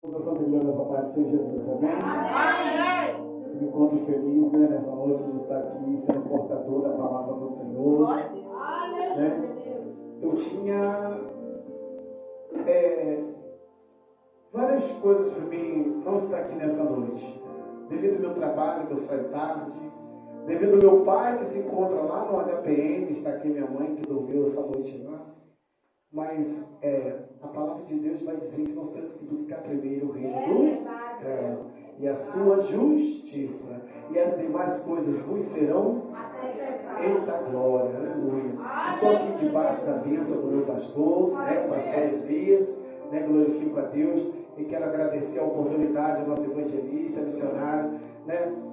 Da Santa Igreja dessa parte do Senhor Jesus, amém? Eu me encontro feliz, nessa noite de estar aqui sendo portador da palavra do Senhor. Eu tinha várias coisas para mim não estar aqui nesta noite, devido ao meu trabalho, que eu saio tarde, devido ao meu pai que se encontra lá no HPM, está aqui minha mãe que dormiu essa noite lá. Mas a palavra de Deus vai dizer que nós temos que buscar primeiro o reino do céu e a sua justiça, e as demais coisas vos serão. Eita glória, aleluia. Estou aqui debaixo da bênção do meu pastor, o pastor Elias, glorifico a Deus e quero agradecer a oportunidade ao nosso evangelista, missionário,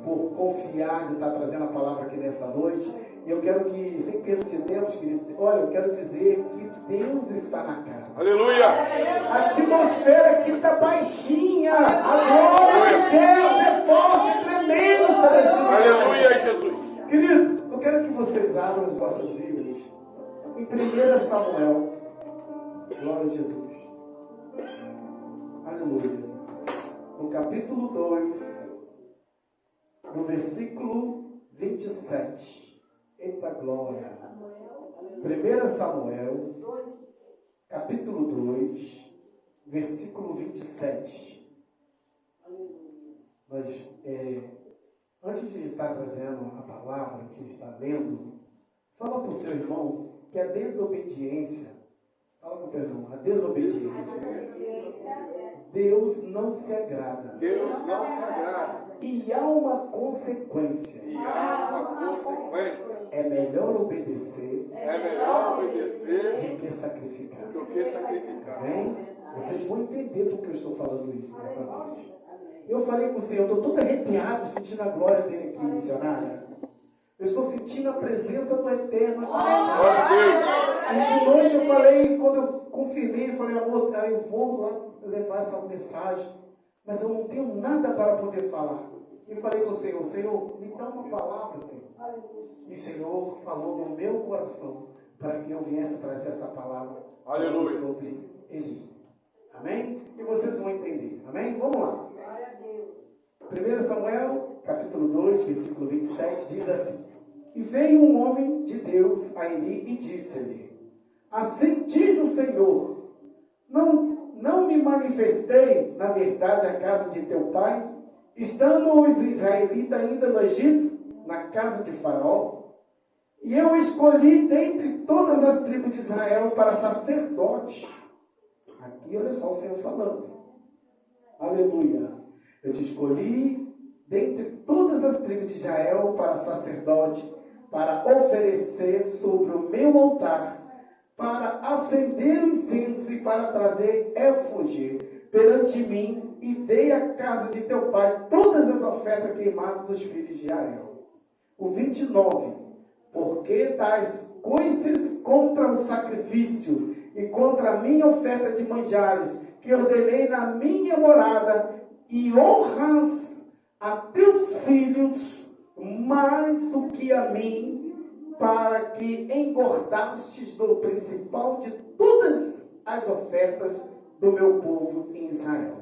por confiar de estar trazendo a palavra aqui nesta noite. E eu quero que, sem perda de tempo, querido, eu quero dizer que Deus está na casa. Aleluia! A atmosfera aqui está baixinha. A glória de Deus é forte, tremendo sobre este lugar. Aleluia, Jesus! Queridos, eu quero que vocês abram as vossas Bíblias em 1 Samuel. Glória a Jesus. Aleluia. No capítulo 2, no versículo 27. Eita glória. 1 Samuel, capítulo 2, versículo 27. Mas, antes de estar trazendo a palavra, antes de estar lendo, fala para o seu irmão que a desobediência, fala para o teu irmão, a desobediência, Deus não se agrada. Deus não se agrada. E há uma consequência. É melhor obedecer. Do que sacrificar. Amém? Vocês vão entender por que eu estou falando isso nesta noite. Eu falei com o Senhor, eu estou todo arrepiado sentindo a glória dele aqui, missionário. Eu estou sentindo a presença do Eterno. E de noite eu falei, quando eu confirmei, eu falei, amor, eu vou lá levar essa mensagem, mas eu não tenho nada para poder falar. E falei com o Senhor, Senhor, me dá uma palavra, Senhor. E o Senhor falou no meu coração para que eu viesse trazer essa palavra. Aleluia. Sobre ele. Amém? E vocês vão entender. Amém? Vamos lá. 1 Samuel, capítulo 2, versículo 27, diz assim: E veio um homem de Deus a Eli e disse-lhe: Assim diz o Senhor, não me manifestei, na verdade, a casa de teu pai, estando os israelitas ainda no Egito, na casa de Faraó, e eu escolhi dentre todas as tribos de Israel para sacerdote. Aqui, olha só o Senhor falando. Aleluia. Eu te escolhi dentre todas as tribos de Israel para sacerdote, para oferecer sobre o meu altar, para acender o incenso e para trazer éfoge perante mim, e dei à casa de teu pai todas as ofertas queimadas dos filhos de Israel. O 29. Porque tais coisas contra o sacrifício e contra a minha oferta de manjares, que ordenei na minha morada, e honras a teus filhos mais do que a mim, para que engordastes do principal de todas as ofertas do meu povo em Israel.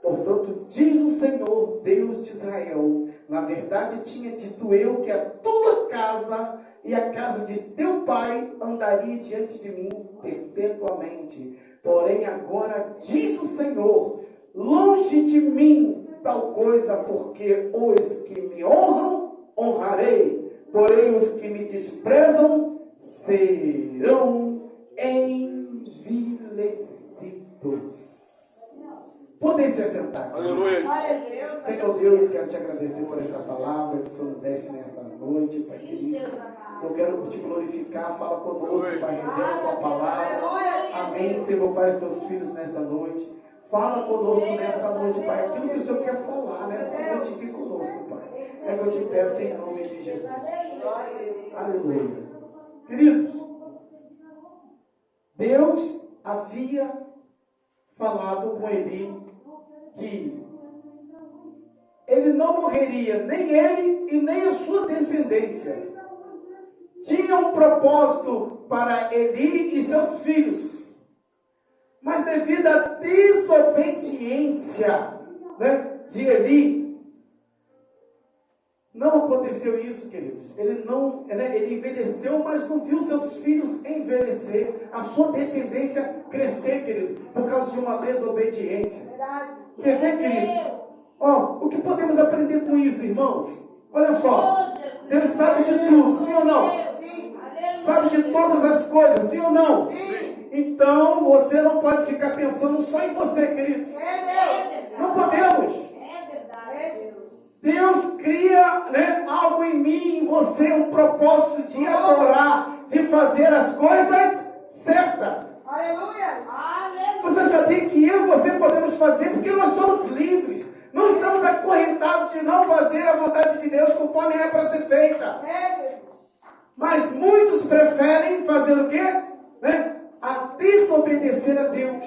Portanto, diz o Senhor, Deus de Israel, na verdade tinha dito eu que a tua casa e a casa de teu pai andaria diante de mim perpetuamente. Porém, agora diz o Senhor, longe de mim tal coisa, porque os que me honram, honrarei. Porém, os que me desprezam serão envilecidos. Podem se assentar. Aleluia. Senhor Deus, quero te agradecer por esta palavra que o Senhor deste nesta noite, Pai querido. Eu quero te glorificar. Fala conosco, Pai, revela a tua palavra. Amém, Senhor, Pai, teus filhos nesta noite. Fala conosco nesta noite, Pai. Aquilo que o Senhor quer falar nesta noite, fique conosco, Pai. É que eu te peço em nome de Jesus. Aleluia. Queridos, Deus havia falado com Eli que ele não morreria, nem ele e nem a sua descendência. Tinha um propósito para Eli e seus filhos. Mas devido à desobediência, né, de Eli, não aconteceu isso, queridos. Ele envelheceu, mas não viu seus filhos envelhecer, a sua descendência crescer, querido, por causa de uma desobediência. Quer ver, queridos? O que podemos aprender com isso, irmãos? Olha só, Deus sabe de tudo, sim ou não? Sabe de todas as coisas, sim ou não? Então, você não pode ficar pensando só em você, queridos. Não podemos. Deus cria, né, algo em mim, em você, um propósito de adorar, de fazer as coisas certas. Aleluia! Você sabia que eu e você podemos fazer porque nós somos livres. Não estamos acorrentados de não fazer a vontade de Deus conforme é para ser feita. Mas muitos preferem fazer o quê? Né? A desobedecer a Deus.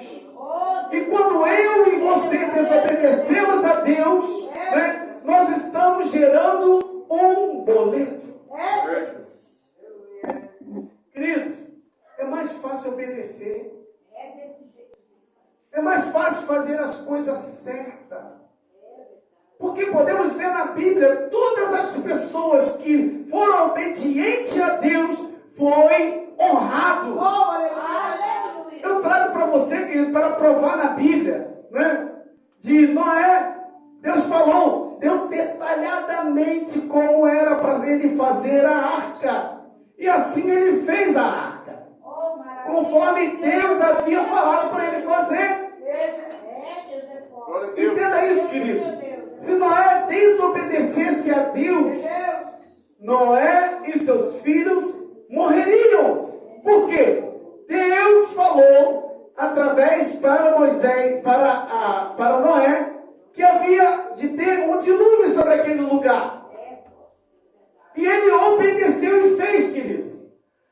E quando eu e você desobedecemos a Deus, né, nós estamos gerando um boleto. Queridos, é mais fácil obedecer. É mais fácil fazer as coisas certas. Porque podemos ver na Bíblia, todas as pessoas que foram obedientes a Deus, foi honrado. Eu trago para você, querido, para provar na Bíblia, né, de Noé. Deus falou, deu detalhadamente como era para ele fazer a arca. E assim ele fez a arca. Conforme Deus havia falado para ele fazer. Entenda isso, querido. Se Noé desobedecesse a Deus, Noé e seus filhos morreriam. Por quê? Deus falou através para Moisés, para Noé, que havia de ter um dilúvio sobre aquele lugar. E ele obedeceu e fez, querido.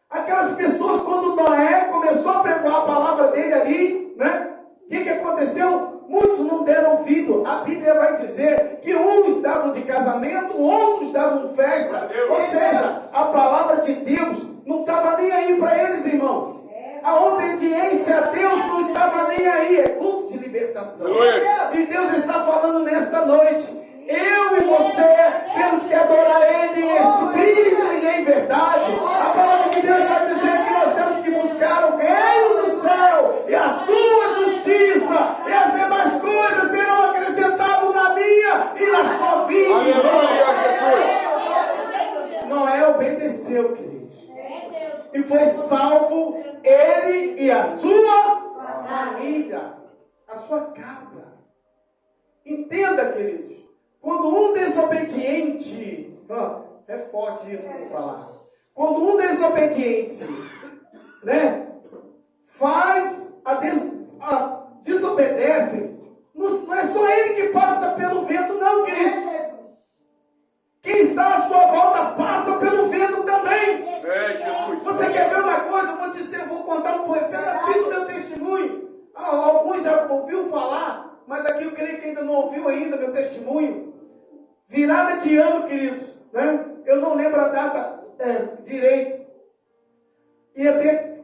Aquelas pessoas, quando Noé começou a pregar a palavra dele ali, né? O que aconteceu? Muitos não deram ouvido. A Bíblia vai dizer que uns davam de casamento, outros davam festa. Ou seja, a palavra de Deus não estava nem aí para eles, irmãos. A obediência a Deus não estava nem aí. É culto de libertação. E Deus está falando nesta noite. Eu e você temos que adorar Ele em espírito e em verdade. A palavra de Deus vai dizer que nós temos que buscar o reino do céu e a sua justiça, e as demais coisas serão acrescentadas na minha e na sua vida. Noé obedeceu, queridos, e foi salvo ele e a sua família, a sua casa. Entenda, queridos. Quando um desobediente, é forte isso que eu vou falar. Quando um desobediente, né, desobedece, não é só ele que passa pelo vento, não, queridos. Quem está à sua volta passa pelo vento também. Você quer ver uma coisa? Eu vou contar um pedacinho do meu testemunho. Alguns já ouviram falar, mas aqui eu creio que ainda não ouviu ainda meu testemunho. Virada de ano, queridos, né? Eu não lembro a data direito. Ia ter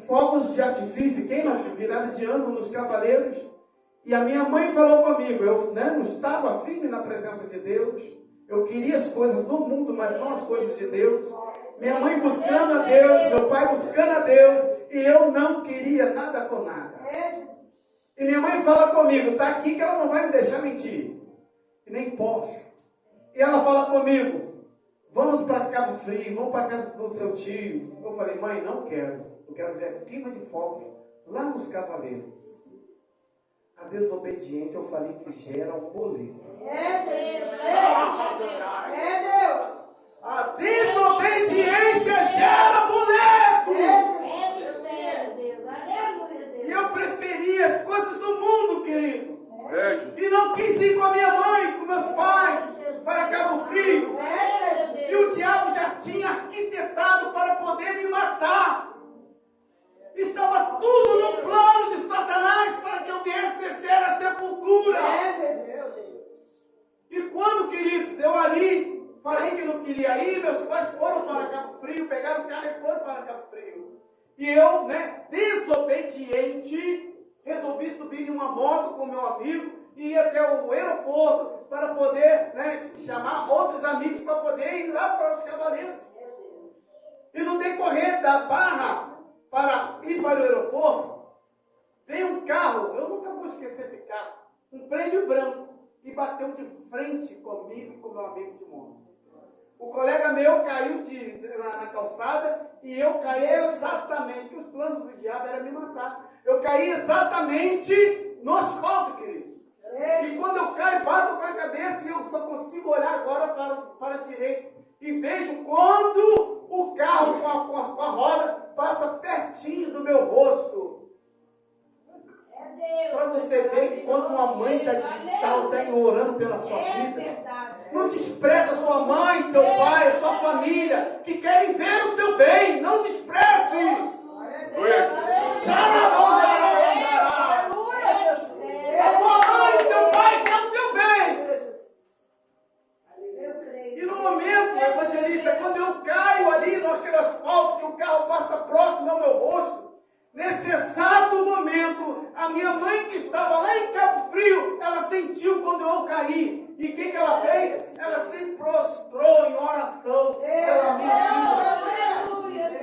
fogos de artifício, queima de virada de ano nos Cavaleiros. E a minha mãe falou comigo, eu não estava firme na presença de Deus. Eu queria as coisas do mundo, mas não as coisas de Deus. Minha mãe buscando a Deus, meu pai buscando a Deus, e eu não queria nada com nada. E minha mãe fala comigo, está aqui que ela não vai me deixar mentir. E nem posso. E ela fala comigo, vamos para Cabo Frio, vamos para a casa do seu tio. Eu falei, mãe, não quero. Eu quero ver clima de fogos lá nos Cavaleiros. A desobediência, eu falei que gera um boleto. A desobediência gera boleto. E eu preferi as coisas do mundo, querido. E não quis ir com a minha mãe, com meus pais, para Cabo Frio. E o diabo já tinha arquitetado para poder me matar. Estava tudo no plano de Satanás para que eu viesse descer a sepultura. E quando, queridos, eu ali falei que não queria ir, meus pais foram para Cabo Frio, pegaram o carro e foram para Cabo Frio. E eu, desobediente, resolvi subir em uma moto com meu amigo e ir até o aeroporto para poder, né, chamar outros amigos para poder ir lá para os Cavaleiros. E no decorrer da Barra para ir para o aeroporto, veio um carro, eu nunca vou esquecer esse carro, um prêmio branco, e bateu de frente comigo e com meu amigo de moto. O colega meu caiu na calçada e eu caí exatamente, que os planos do diabo eram me matar. Eu caí exatamente no asfalto, queridos. E quando eu caio, bato com a cabeça e eu só consigo olhar agora para a direita. E vejo quando o carro com a roda passa pertinho do meu rosto. Para você ver que quando uma mãe está orando pela sua vida, não despreza sua mãe, seu pai, a sua família, que querem ver o seu bem. Não despreze. A tua mãe e seu pai querem o teu bem. E no momento, evangelista, quando eu caio ali naquele asfalto, que o carro passa próximo ao meu rosto, nesse exato momento, a minha mãe que estava lá em Cabo Frio, ela sentiu quando eu caí. E o que ela fez? Ela se prostrou em oração pela minha vida.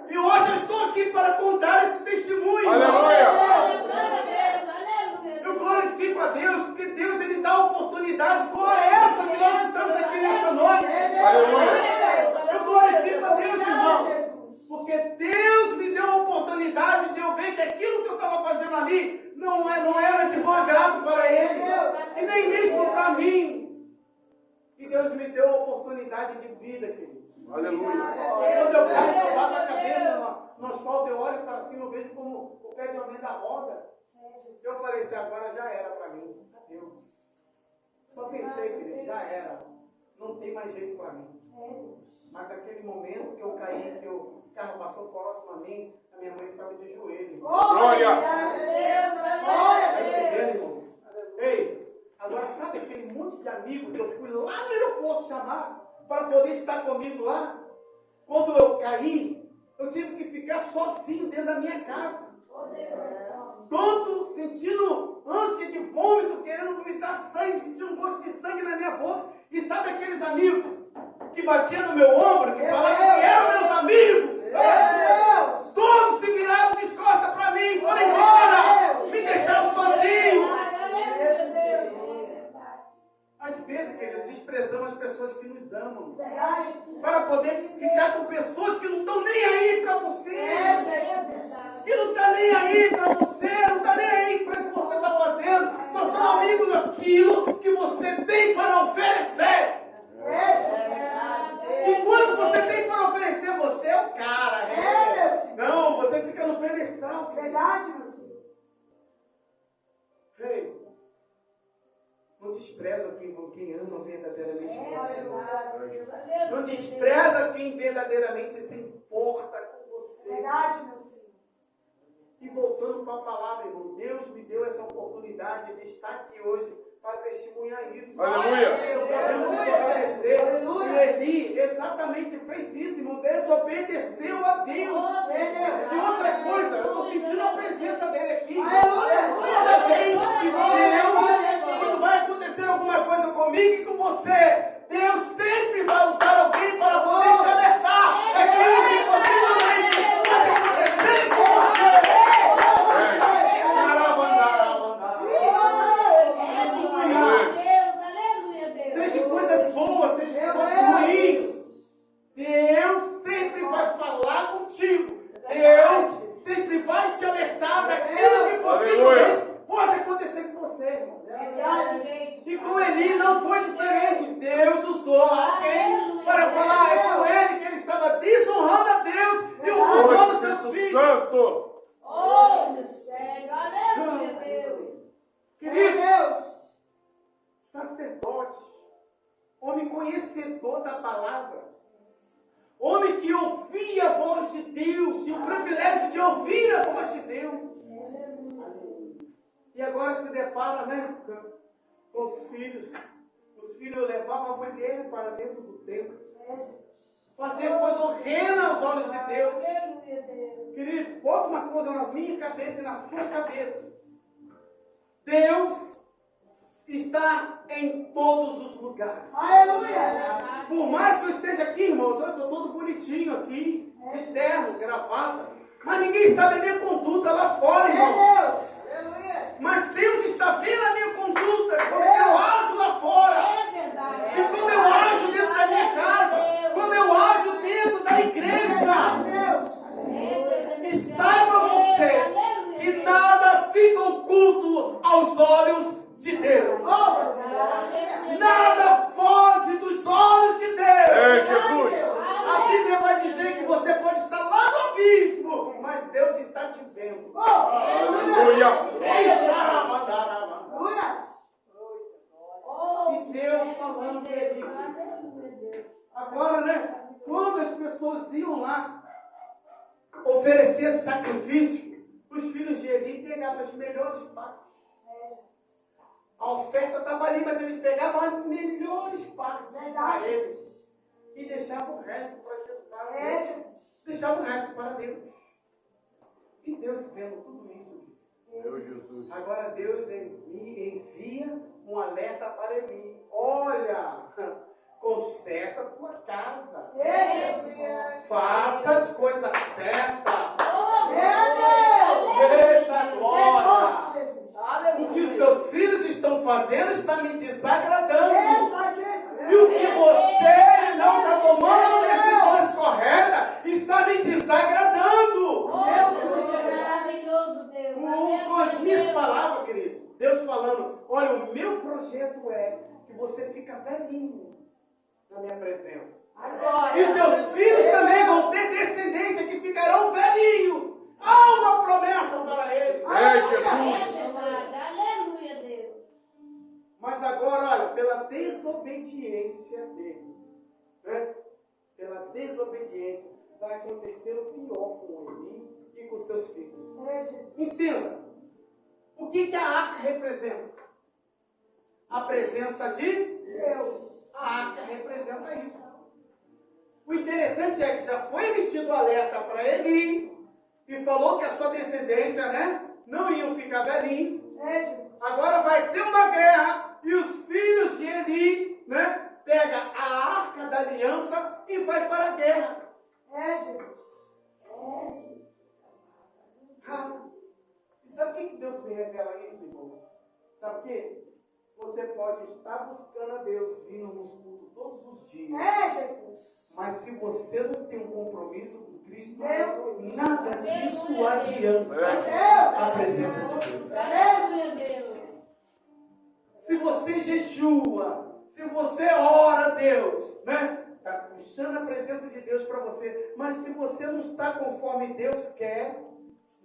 E hoje eu estou aqui para contar esse testemunho. Aleluia! Eu glorifico a Deus, porque Deus ele dá oportunidades como essa que nós estamos aqui nesta noite. Aleluia! Eu glorifico a Deus, irmão. Porque Deus me deu a oportunidade de eu ver que aquilo que eu estava fazendo ali não era de bom agrado para Ele. E nem mesmo para mim. E Deus me deu a oportunidade de vida, querido. Aleluia! Quando eu caio, eu bato a cabeça no asfalto, eu olho para cima, eu vejo como o pé de uma da roda. Eu falei assim, agora já era para mim. Adeus. Só pensei, querido, já era. Não tem mais jeito para mim. Mas naquele momento que eu caí, que o carro passou próximo a mim, a minha mãe estava de joelho. Glória! Está entendendo, irmãos? Ei, agora sabe aquele monte de amigo que eu fui lá no aeroporto chamar para poder estar comigo lá? Quando eu caí, eu tive que ficar sozinho dentro da minha casa. Tonto, sentindo ânsia de vômito, querendo vomitar sangue, sentindo um gosto de sangue na minha boca. E sabe aqueles amigos que batiam no meu ombro, que falavam que eram meus amigos? Sabe? Todos se viraram de costas para mim, foram embora, me deixaram sozinho. Às vezes, querido, desprezamos as pessoas que nos amam, para poder ficar com pessoas que não estão nem aí para você, que não estão nem aí para você, não estão nem aí para o que você está fazendo, só são amigos daquilo que você tem para oferecer. E quando você tem para oferecer, você é o cara. Não, você fica no pedestal. Verdade, meu senhor. Ei, não despreza quem ama verdadeiramente você. Não despreza quem verdadeiramente se importa com você. Verdade, meu senhor. E voltando para a palavra, irmão, Deus me deu essa oportunidade de estar aqui hoje para testemunhar isso. Aleluia! Não podemos desobedecer. E Eli exatamente fez isso, irmão, desobedeceu a Deus. E outra coisa, eu estou sentindo a presença dele aqui. Toda vez que Deus, quando vai acontecer alguma coisa comigo e com você, Deus sempre vai usar alguém para poder te alertar daquilo que possivelmente pode acontecer com você. Seja coisas boas, seja coisas ruins, Deus sempre vai falar contigo. Deus sempre vai te alertar daquilo que possivelmente pode acontecer com você, irmão. E com Eli não foi diferente. Deus usou alguém para falar com ele que ele estava desonrando a Deus e honrando seus filhos. Santo! Querido, sacerdote, homem conhecedor da palavra, homem que ouvia a voz de Deus, tinha o privilégio de ouvir a voz de Deus. E agora se depara, né, com os filhos. Os filhos levavam a mulher para dentro do templo. fazer coisa horrenda aos olhos de Deus. Queridos, bota uma coisa na minha cabeça e na sua cabeça. Deus está em todos os lugares. Aleluia! Por mais que eu esteja aqui, irmãos, eu estou todo bonitinho aqui, de terno, gravata, mas ninguém sabe a minha conduta lá fora, irmão. Mas Deus está vendo a minha conduta, como eu ajo lá fora, e como eu ajo dentro da minha casa, como eu ajo dentro da igreja. E saiba você que nada fica oculto aos olhos de Deus. Nada foge dos olhos de Deus. É Jesus. A Bíblia vai dizer que você pode estar lá no abismo, mas Deus está te vendo. Aleluia. E Deus falando para ele. Agora, né? Quando as pessoas iam lá oferecer sacrifício, os filhos de Eli pegavam as melhores partes. A oferta estava ali, mas eles pegavam as melhores partes para eles e deixavam o resto para Deus. Deixavam o resto para Deus. E Deus vendo tudo isso. Meu Jesus. Agora Deus envia um alerta para Eli. Olha, conserta a tua casa. Faça as coisas certas. Eita glória! O que os teus filhos estão fazendo está me desagradando. E o que você não está tomando decisões corretas está me desagradando. Com as minhas palavras, querido, Deus falando, olha, o meu projeto é que você fica velhinho na minha presença. E teus filhos também vão ter descendência que ficarão velhinhos. Há uma promessa para eles. É Jesus. Mas agora, olha, pela desobediência dele, né? Pela desobediência, vai acontecer o pior com ele e com seus filhos. Entenda, o que a arca representa? A presença de Deus. A arca representa isso. O interessante é que já foi emitido o alerta para Eli e falou que a sua descendência, né, não iam ficar velhinhos. Agora vai ter uma guerra e os filhos de Eli, né, pega a arca da aliança e vai para a guerra. E sabe o que Deus me revela isso, irmãos? Sabe o que? Você pode estar buscando a Deus, vindo nos cultos todos os dias. Mas se você não tem um compromisso com Cristo, nada disso adianta a presença de Deus. Se você jejua, se você ora a Deus, né? Está puxando a presença de Deus para você. Mas se você não está conforme Deus quer,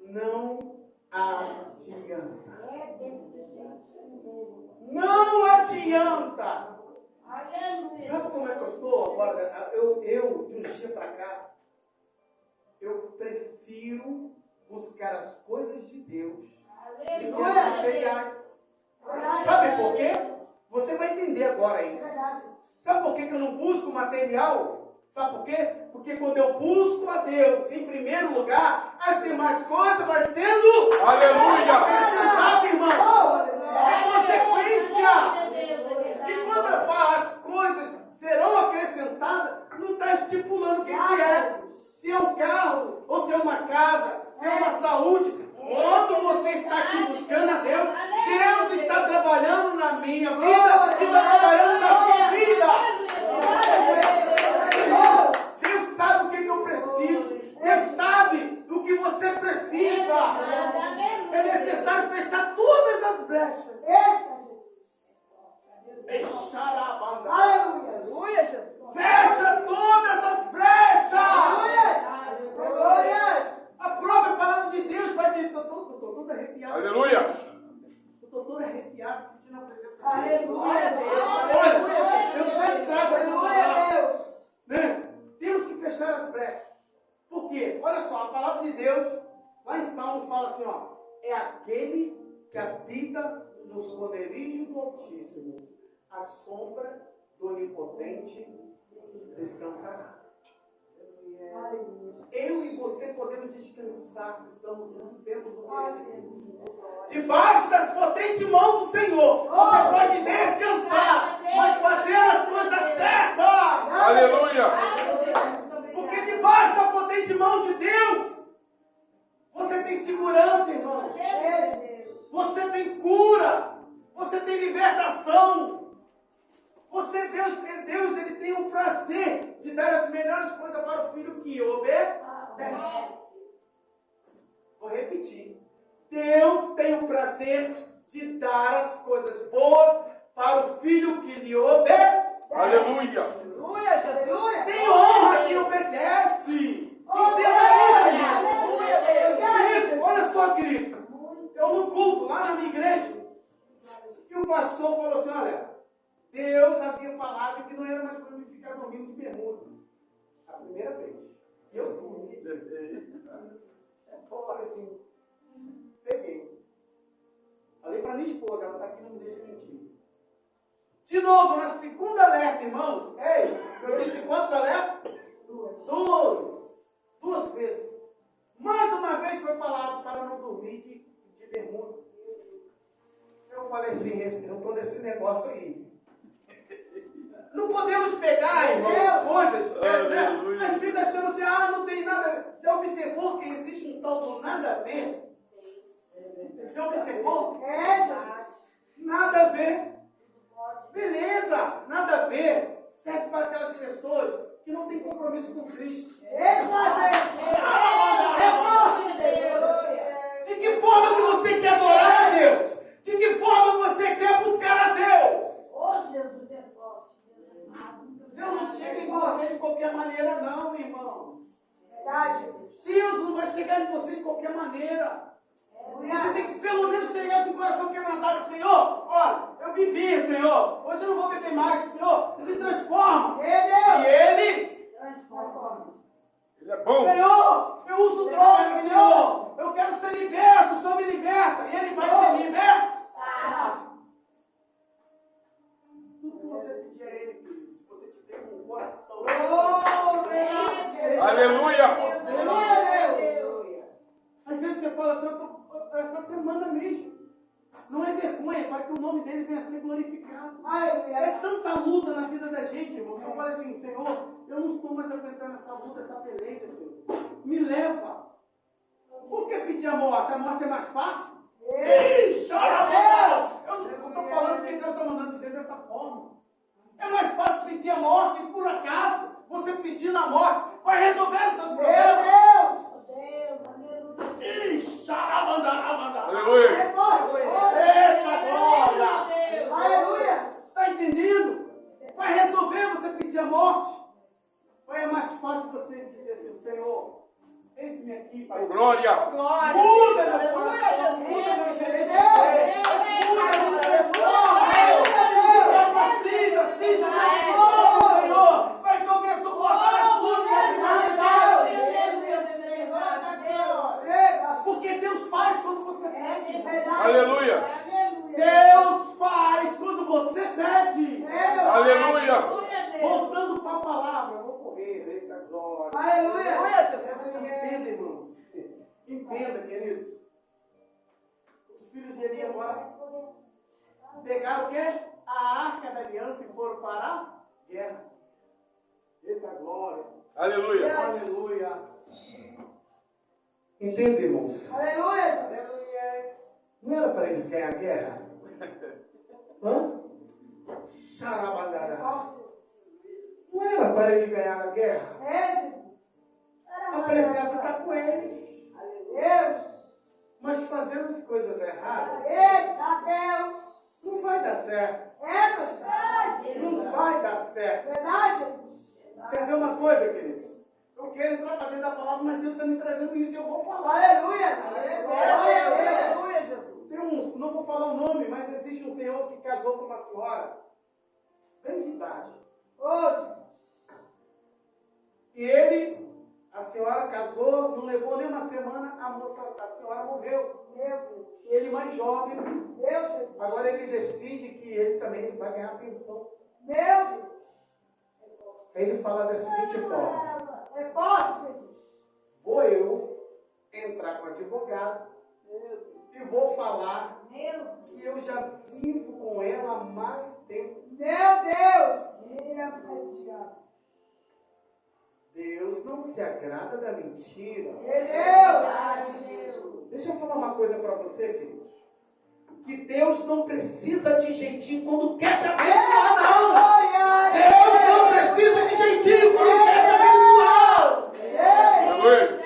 não adianta. Não adianta. Sabe como é que eu estou agora? Eu de um dia para cá, eu prefiro buscar as coisas de Deus do que as materiais. Sabe por quê? Você vai entender agora isso. Sabe por que eu não busco material? Sabe por quê? Porque quando eu busco a Deus em primeiro lugar, as demais coisas vão sendo acrescentadas, irmão. É consequência. E quando eu falo as coisas serão acrescentadas, não está estipulando o que é. Se é um carro, ou se é uma casa, se é uma saúde. Quando você está aqui buscando a Deus, Deus está trabalhando na minha vida e está trabalhando na sua vida. Deus sabe o que eu preciso. Deus sabe o que você precisa. É necessário fechar todas as brechas. Aleluia, Jesus. Fecha todas as brechas. A própria palavra de Deus vai dizer, estou todo arrepiado. Aleluia. Estou todo arrepiado sentindo a presença de Aleluia, Deus. Olha, eu sempre trago essa palavra. Né? Temos que fechar as brechas. Por quê? Olha só, a palavra de Deus, lá em Salmo fala assim, ó, é aquele que habita nos esconderijos do Altíssimo, a sombra do Onipotente descansará. Eu e você podemos descansar se estamos no centro do reino de Deus. Debaixo das potentes mãos do Senhor, você pode descansar, mas fazer as coisas certas. Aleluia. Porque debaixo da potente mão de Deus, você tem segurança, irmão. Você tem cura. Você tem libertação. Deus, ele tem o prazer de dar as melhores coisas para o filho que obedece. Vou repetir. Deus tem o prazer de dar as coisas boas para o filho que lhe obedece. Aleluia. Aleluia, Jesus. Tem honra quem obedece. Entenda isso. Olha só, querido. Eu no culto, lá na minha igreja, e o pastor falou assim, olha, Deus havia falado que não era mais para mim ficar dormindo de bermuda. A primeira vez. E eu dormi. Eu falei assim, peguei. Falei para minha esposa, ela está aqui, não me deixa mentir. De novo, na segunda alerta, irmãos. Ei, eu disse quantos alertas? Duas vezes. Mais uma vez foi falado para não dormir de bermuda. Eu falei assim, eu estou nesse negócio aí. Não podemos pegar, irmãos, coisas, né? Às vezes achamos assim, não tem nada. Já observou que existe um tal do nada a ver? Já observou? Nada a ver. Beleza, nada a ver. Serve para aquelas pessoas que não têm compromisso com Cristo. De que forma que você quer adorar a Deus? De que forma você quer buscar a Deus? Deus não chega em você de qualquer maneira, não, irmão. Deus não vai chegar em você de qualquer maneira. Você tem que pelo menos chegar com o coração quebrantado. Senhor, olha, eu bebi, Senhor. Hoje eu não vou beber mais, Senhor. Me transforma. E Ele Ele é bom. Senhor, eu uso droga, Senhor. Eu quero ser liberto, o Senhor me liberta. E Ele vai te libertar. Tudo que você pedir a Ele, se você tiver com o coração. Aleluia. Às vezes você fala assim, essa semana mesmo. Não é vergonha, para que o nome dele venha a ser glorificado. É tanta luta na vida da gente, irmão. Eu falo assim, Senhor, eu não estou mais aguentando essa luta, essa peleja, Senhor. Me leva. Por que pedir a morte? A morte é mais fácil? Ih, chora, Deus! Eu não estou falando que Deus está mandando dizer dessa forma. É mais fácil pedir a morte e por acaso você pedindo a morte vai resolver os seus problemas. Ih, xarabandarabandá. Aleluia. Eita glória! Aleluia! Está entendendo? Vai resolver você pedir a morte. Ou é mais fácil você dizer assim, Senhor, eis-me aqui, Pai. Glória. Muda meu coração, muda meu jeito de ser. Muda meu pessoal. Seja Senhor. Vai que eu venha suportar as lutas e as dificuldades. Porque Deus faz quando você pede. Aleluia. Deus faz quando você pede. Aleluia. Voltando para a palavra, eu vou correr. Eita glória. Entenda, irmãos. Entenda, queridos. Os filhos de Eli agora pegaram o quê? A arca da aliança e foram para a guerra. Eita glória. Aleluia. Aleluia. Entende, irmãos? Não era para eles ganhar a guerra? Hã? Xarabandará. Não era para ele ganhar a guerra? A presença está com eles. Mas fazendo as coisas erradas, não vai dar certo. Não vai dar certo. Quer ver uma coisa, queridos? Eu quero entrar para dentro da palavra, mas Deus está me trazendo isso e eu vou falar. Aleluia, Jesus. Tem uns, não vou falar o nome, mas existe um senhor que casou com uma senhora, bem de idade. E a senhora casou, não levou nem uma semana, a senhora morreu. Ele mais jovem, agora ele decide que ele também vai ganhar pensão. Aí ele fala da seguinte forma: É forte, Jesus. Vou eu entrar com o advogado e vou falar que eu já vivo com ela há mais tempo. Meu Deus. Deus não se agrada da mentira. Meu Deus. Deixa eu falar uma coisa para você, queridos. Que Deus não precisa de jeitinho quando quer te abençoar, não. Deus não precisa de jeitinho quando quer te abençoar. Aleluia.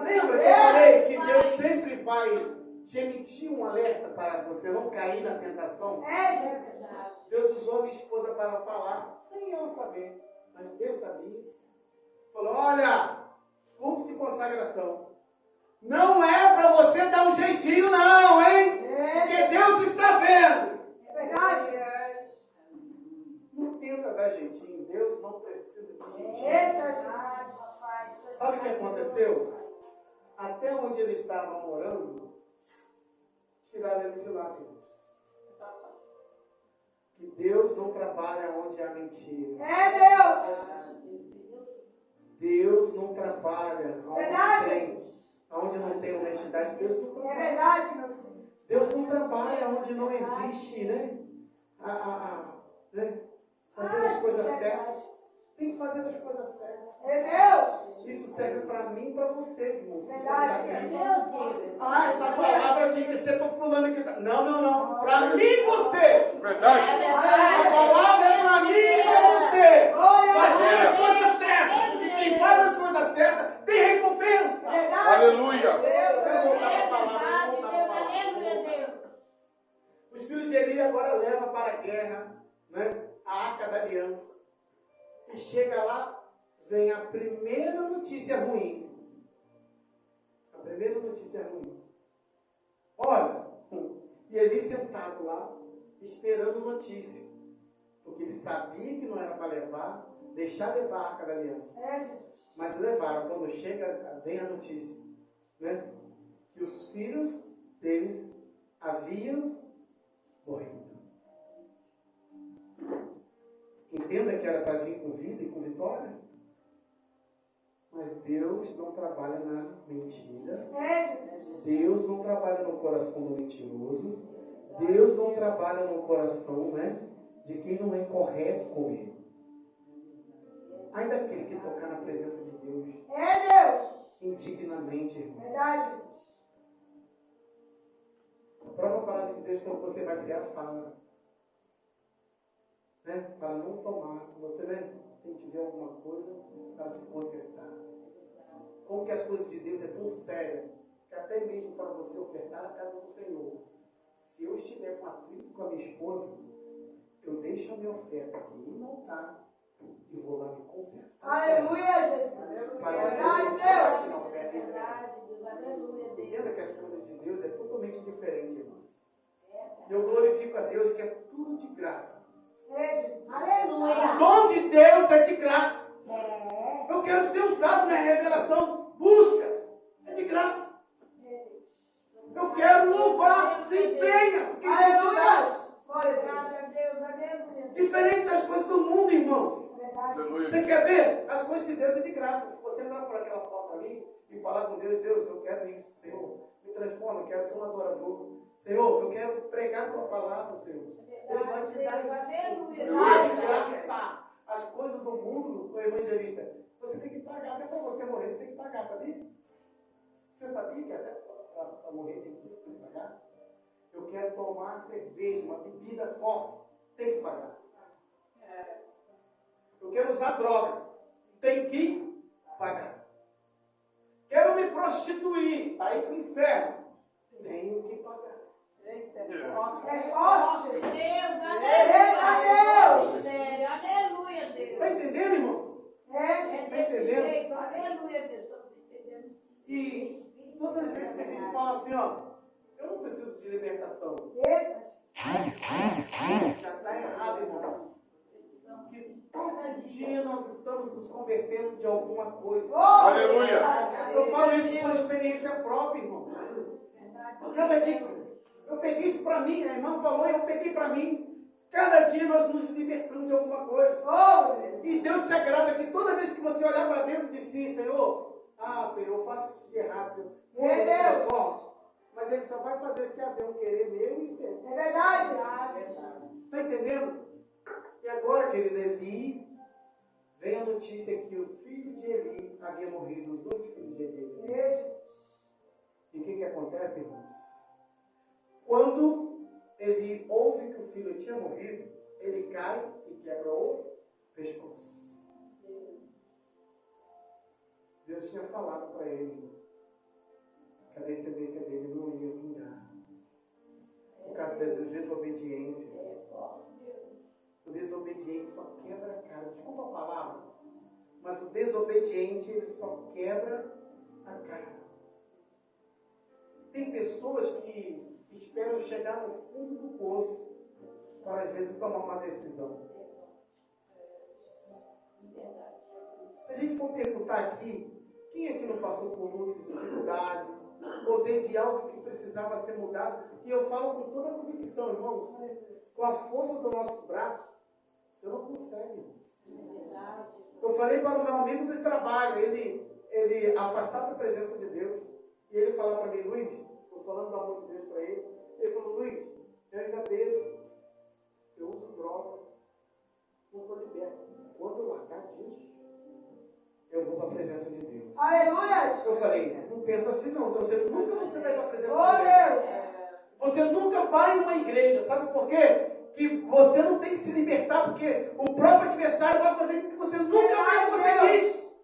Lembra que eu falei que Deus sempre vai te emitir um alerta para você não cair na tentação? Deus usou a minha esposa para falar, sem ela saber, mas Deus sabia. Falou, olha, culto de consagração. Não é para você dar um jeitinho, não, hein? Porque Deus está vendo. É verdade. Não tenta dar jeitinho. Deus não precisa de jeitinho. Eita, papai. Sabe o que aconteceu? Até onde ele estava morando, tiraram ele de lá, queridos. Que Deus não trabalha onde há mentira. É Deus. Deus não trabalha Verdade. onde não tem honestidade. Deus não É trabalha. verdade, meu Senhor. Deus não trabalha onde não existe, né? Né? Fazer as coisas certas. Tem que fazer as coisas certas. É Deus. Isso serve para mim e para você, irmão. Verdade. Essa palavra tinha que ser para fulano que tá. Não. Para mim e você. Verdade. A palavra é para mim e para você. Fazer as coisas certas. Porque quem faz as coisas certas tem recompensa. Aleluia. Eu quero voltar para a palavra. Vou voltar para a palavra. Os filhos de Eli agora levam para a guerra, né, a Arca da Aliança. E chega lá, vem a primeira notícia ruim. A primeira notícia ruim. Olha, e Eli sentado lá, esperando notícia. Porque ele sabia que não era para levar, deixar levar a Arca da Aliança. Mas levaram. Quando chega, vem a notícia, né, que os filhos deles haviam morrido. Entenda que era para vir com vida e com vitória. Mas Deus não trabalha na mentira. Deus não trabalha no coração do mentiroso. Deus não trabalha no coração, né, de quem não é correto com Ele. Ai daquele que tocar na presença de Deus. É Deus. Indignamente, irmão. Verdade. A própria palavra de Deus que você vai ser a fala. Né? Para não tomar. Se você, né, tem que ver alguma coisa para se consertar. Como que as coisas de Deus é tão séria que até mesmo para você ofertar a casa do Senhor. Se eu estiver com atrito com a minha esposa, eu deixo a minha oferta aqui no altar e vou lá me consertar. Aleluia, Jesus. Verdade, Deus. Entenda que as coisas de Deus é totalmente diferente, irmãos. Eu glorifico a Deus que é tudo de graça. Aleluia. O dom de Deus é de graça. Eu quero ser usado na revelação. Busca. É de graça. Eu quero louvar. Se empenha. Porque Deus te dá. Diferente das coisas do mundo, irmãos. Aleluia. Você quer ver? As coisas de Deus é de graça. Se você entrar por aquela porta ali e falar com Deus, Deus, eu quero isso, Senhor. Me transforma, eu quero ser um adorador. Senhor, eu quero pregar a tua palavra, Senhor. Deus vai te dar isso. De graça. As coisas do mundo, o evangelista, você tem que pagar. Até para você morrer, você tem que pagar, sabia? Você sabia que até para morrer você tem que pagar? Eu quero tomar cerveja, uma bebida forte. Tem que pagar. Eu quero usar droga. Tem que pagar. Quero me prostituir. Para ir para o inferno. Tenho que pagar. É forte. Aleluia, Deus. Está entendendo, irmãos? Está entendendo? Aleluia, Deus. E todas as vezes que a gente fala assim, ó, eu não preciso de libertação. Já está errado, irmão. Que todo dia nós estamos nos convertendo de alguma coisa. Aleluia. Eu falo isso por experiência própria, irmão. Cada dia, eu peguei isso para mim, a irmã falou e eu peguei para mim. Cada dia nós nos libertamos de alguma coisa. Oh, E Deus se agrada que toda vez que você olhar para dentro de si, Senhor, Senhor, eu faço isso de errado, Senhor. Meu Deus. Transforma. Mas Ele só vai fazer se haver um querer meu e seu. é verdade. Está entendendo? E agora, querido Eli, vem a notícia que o filho de Eli havia morrido, os dois filhos de Eli. Jesus. E o que acontece, irmãos? Quando ele ouve que o filho tinha morrido, ele cai e quebra o pescoço. Deus tinha falado para ele que a descendência dele não ia vingar. Por causa da desobediência. O desobediente só quebra a cara. Desculpa a palavra. Mas o desobediente, ele só quebra a cara. Tem pessoas que esperam chegar no fundo do poço para, às vezes, tomar uma decisão. Se a gente for perguntar aqui, quem aqui não passou por lutas, dificuldades, ou teve algo que precisava ser mudado? E eu falo com toda a convicção, irmãos, com a força do nosso braço, você não consegue. Eu falei para o meu amigo do trabalho, ele afastado da presença de Deus, e ele falou para mim, Luiz, estou falando do amor de Deus para ele falou, Luiz, eu ainda bebo, eu uso droga, não estou liberto. Quando eu largar disso, eu vou para a presença de Deus. Aleluia. Eu falei, não pensa assim não, então nunca você vai para a presença Oh, de Deus. Deus. Você nunca vai em uma igreja, sabe por quê? Que você não tem que se libertar, porque o próprio adversário vai fazer com que você nunca vai conseguir.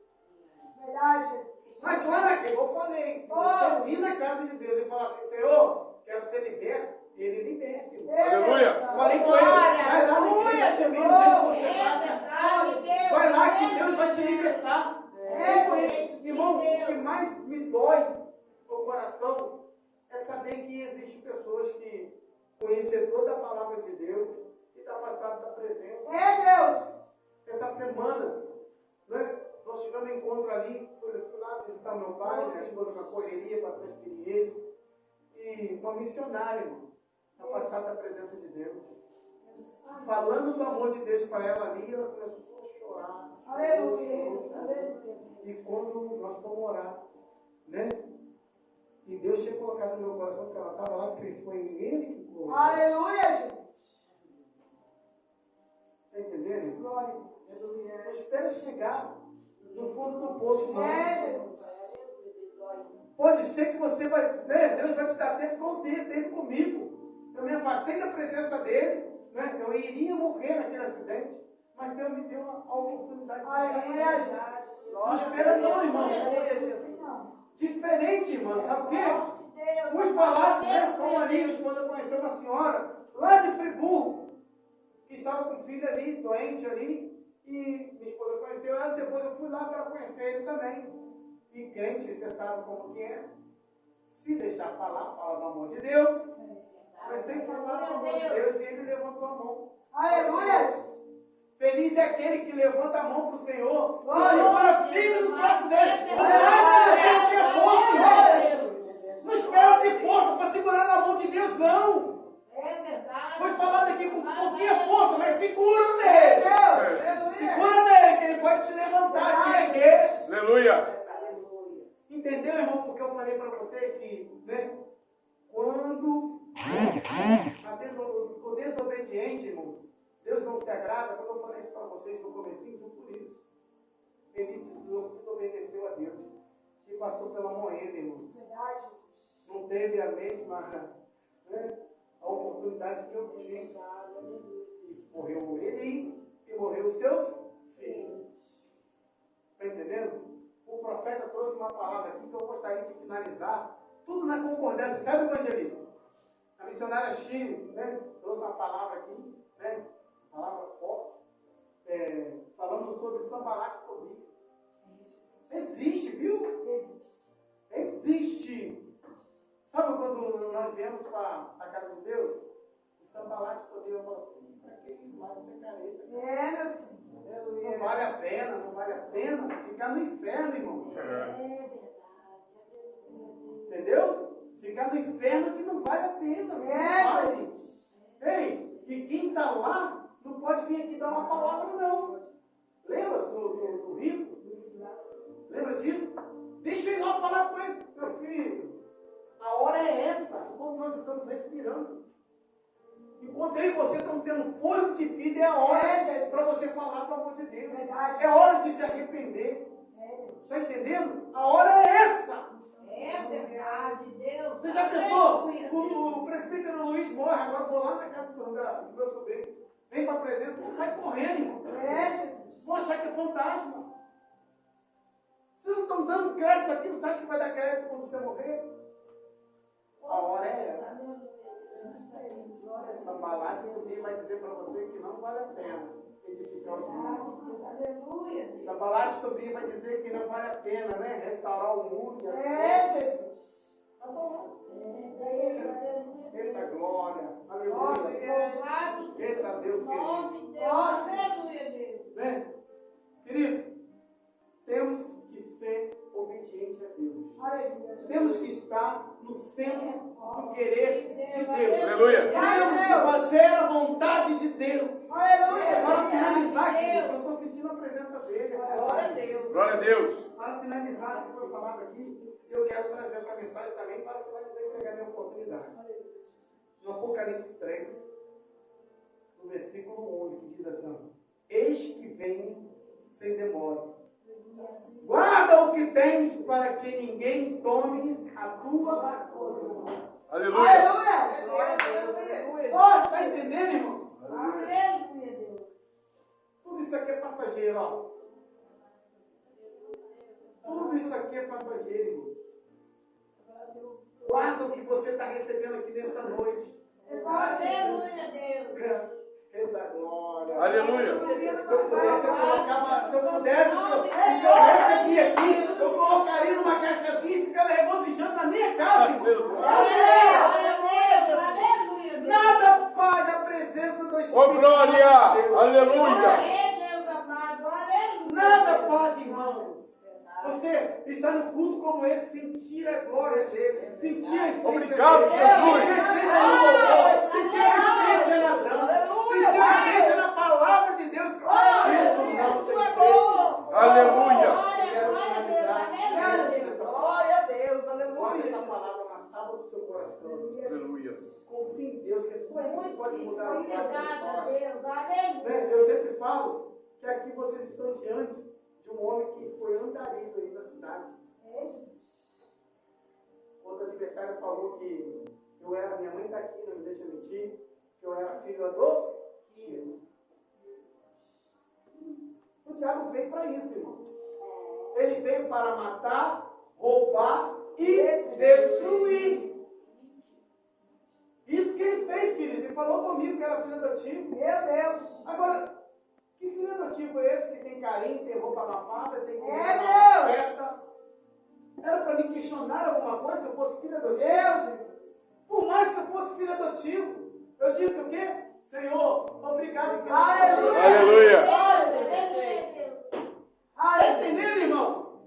Verdade. Mas lá naquele, eu falei, se você vir na casa de Deus e falar assim, Senhor, quero ser liberto, Ele liberte. Aleluia. Falei com ele, vai lá na igreja, você vê o dia que você vai. Vai lá que Deus vai te libertar. Irmão, o que mais me dói no coração é saber que existem pessoas que conhecem toda a palavra de Deus e estão afastadas da presença. Deus. Essa semana, né, nós tivemos um encontro ali, fui lá visitar meu pai, minha esposa com a correria para transferir ele, e uma missionária, irmão, afastada da presença de Deus. Falando do amor de Deus para ela ali, ela começou a chorar. Aleluia. E quando nós fomos orar, né? E Deus tinha colocado no meu coração que ela estava lá, porque foi Ele que colocou. Aleluia, Jesus. Está entendendo? Glória. Não espera chegar no fundo do poço, não. Jesus. Pode ser que você vai, né? Deus vai te dar tempo como teve comigo. Eu me afastei da presença dele, né? Eu iria morrer naquele acidente, mas Deus me deu a oportunidade de Aleluia, chegar. Jesus. Não espera não, irmão. Diferente, irmão, sabe o quê? Fui falar, né? Fomos ali, minha esposa conheceu uma senhora lá de Friburgo, que estava com o filho ali, doente ali, e minha esposa conheceu ela, depois eu fui lá para conhecer ele também. E crente, você sabe como que é. Se deixar falar, fala do amor de Deus. Mas tem que falar do amor de Deus e ele levantou a mão. Aleluia. Feliz é aquele que levanta a mão para o Senhor. Glória. E segura firme nos braços dele. Por mais que você não tenha força, irmão. Não espera ter força para segurar na mão de Deus, não. É verdade. Foi falado aqui com pouquinha força, mas segura nele. Aleluia. Segura nele, que ele pode te levantar, te erguer. Aleluia. Entendeu, irmão? Porque eu falei para você que, né, quando o desobediente, irmãos, Deus não se agrada. Quando eu falei isso para vocês no comecinho, foi por isso. Ele desobedeceu a Deus e passou pela moeda, irmãos. Não teve a mesma, né, a oportunidade que eu tive. E morreu ele e morreu os seus filhos. Está entendendo? O profeta trouxe uma palavra aqui que eu gostaria de finalizar. Tudo na concordância. Sabe, evangelista? A missionária Chile, né, trouxe uma palavra aqui, né, palavra forte, falando sobre Sambalat e Tobia. Existe, viu? Existe. Sabe quando nós viemos para a casa de Deus? O Sambalat e Tobia falou assim, para que isso? Lá você é careta. Meu Senhor. Não vale a pena, não vale a pena ficar no inferno, irmão. Entendeu? Ficar no inferno que não vale a pena. Não vale. Ei, e quem está lá Não pode vir aqui dar uma palavra, não. Lembra do rico? Lembra disso? Deixa eu ir lá falar com ele. Meu filho, a hora é essa. Enquanto nós estamos respirando. Enquanto eu e você estamos tendo fôlego de vida, é a hora para você falar do amor de Deus. É hora de se arrepender. Está entendendo? A hora é essa. É verdade, Deus. Você já pensou? O presbítero Luiz morre, agora eu vou lá na casa do meu sobrinho. Vem para a presença e sai correndo, irmão. Vou achar que é fantasma. Vocês não estão dando crédito aqui, você acha que vai dar crédito quando você morrer? A hora é essa. Essa balagem ninguém vai dizer para você que não vale a pena edificar os muros. Aleluia. Essa balagem também vai dizer que não vale a pena, né? Restaurar o muro. Jesus. Tá bom. Eita glória. Aleluia. Eita Deus querido. Aleluia, Deus. Né? Querido, temos que ser obedientes a Deus. Temos que estar no centro do querer de Deus. Aleluia. Temos que fazer a vontade de Deus. Aleluia. Para finalizar, querido, eu estou sentindo a presença dele. Glória a Deus. Glória a Deus. Para finalizar o que foi falado aqui, eu quero trazer essa mensagem também para finalizar e entregar minha oportunidade. No Apocalipse 3, no versículo 11, que diz assim: eis que venho sem demora. Guarda o que tens para que ninguém tome a tua coroa. Aleluia. Glória a Deus. Poxa, está entendendo, irmão? Aleluia, Deus. Tudo isso aqui é passageiro, ó. Tudo isso aqui é passageiro, irmão. Guarda o que você está recebendo aqui nesta noite. Aleluia, Deus. Eita glória. Aleluia. Se eu pudesse, o que eu recebi aqui, eu colocaria numa caixazinha e ficava regozijando na minha casa, irmão. Aleluia, Deus. Nada paga a presença do Espírito Ô glória. Santo de Deus. Aleluia. Deus amado, aleluia. Nada paga, irmão. Você está no culto como esse, sentir a glória dele, sentir a essência Obrigado, dele, Jesus. sentir a essência no louvor, sentir a essência na dança, sentir a essência na palavra de Deus. Isso não tem preço. Aleluia. Glória a Deus. Guarda Aleluia. essa palavra na tábua do seu coração. Aleluia. Confie em Deus, que só Ele pode mudar a Obrigada, sua história. Deus. Aleluia. Eu sempre falo que aqui vocês estão diante de um homem que foi andarilho aí na cidade. Quando o adversário falou que eu era, minha mãe está aqui, não me deixa mentir, que eu era filho adotivo. O diabo veio para isso, irmão. Ele veio para matar, roubar e destruir. Isso que ele fez, querido. Ele falou comigo que era filho adotivo. Meu Deus. Agora, que filho adotivo é esse que tem carinho, tem roupa lavada, tem comida É na Deus. festa? Era para me questionar alguma coisa se eu fosse filho adotivo? Deus. Por mais que eu fosse filho adotivo, eu digo que o quê? Senhor, obrigado pelo Aleluia. Aleluia. Está entendendo, irmão?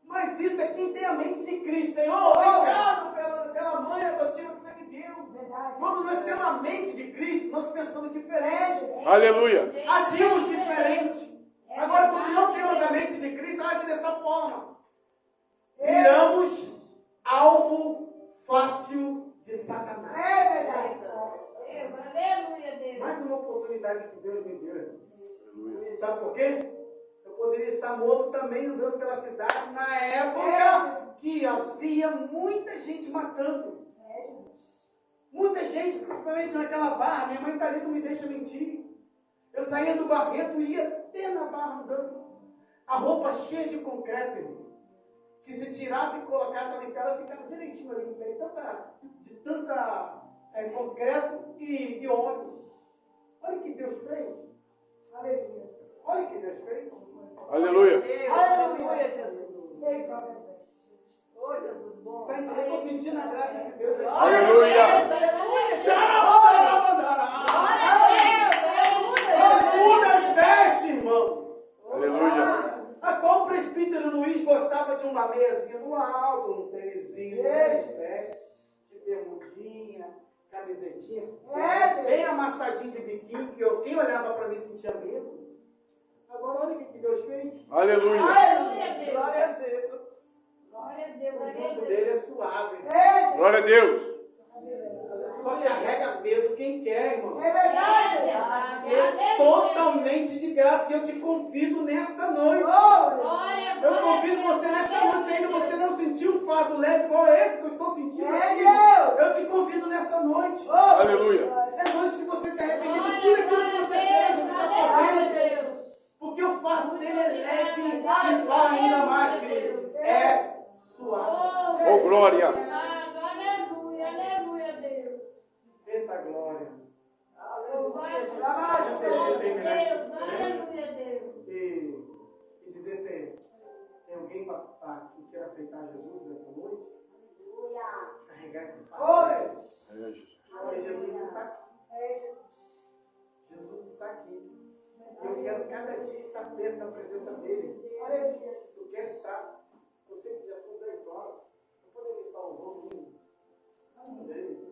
Mas isso é quem tem a mente de Cristo. Senhor, obrigado pela mãe adotiva que você me deu. Verdade. Quando nós temos a mente de Cristo, nós pensamos diferente. Aleluia. Agimos diferente. Agora, quando não temos a mente de Cristo, age dessa forma. Viramos alvo fácil de Satanás. É verdade. Aleluia, Deus. Mais uma oportunidade que Deus me deu, irmãos. Sabe por quê? Eu poderia estar morto também andando pela cidade na época que havia muita gente matando. Muita gente, principalmente naquela barra. Minha mãe está ali, não me deixa mentir. Eu saía do Barreto e ia até na barra andando. A roupa cheia de concreto, irmão. Que se tirasse e colocasse ela em casa, ficava direitinho ali, de tanta concreto e óleo. Olha o que Deus fez. Aleluia. Olha o que Deus fez. Aleluia. Aleluia, Jesus. Sei para você. Ô, Jesus bom. Tá entendendo? Eu estou sentindo a graça de Deus aqui. Aleluia. As mudas vestem, irmão. Aleluia. A qual presbítero Luiz gostava de uma meiazinha no alto, um tênisinho, de bermudinha, camisetinha, bem amassadinho de biquinho, que eu quem olhava para mim sentia medo. Agora olha o que Deus fez. Aleluia. Aleluia, Deus. Glória a Deus. Glória a Deus. O Glória a jugo Deus. dele é suave. Glória a Deus. Só carrega peso quem quer, irmão. É verdade. É totalmente de graça. E eu te convido nesta noite. Glória, Eu convido você nesta noite. Se ainda você não sentiu um fardo leve igual esse que eu estou sentindo aqui, eu te convido nesta noite. Aleluia. É noite que você se arrepender de tudo aquilo que você fez, o que está fazendo. Porque o fardo dele é leve e fala ainda mais, querido. É suave. Oh, glória. Aleluia, aleluia, Deus. Eita glória. Glória a Deus, aleluia, Deus. E dizer se tem alguém que queira aceitar Jesus nesta noite, carregar esse fardo. Porque Jesus está aqui. Jesus está aqui. Eu quero cada dia estar perto da presença dele. Eu quero estar. Eu sei que já são 10 horas. Eu poderia estar louvando. Poderia.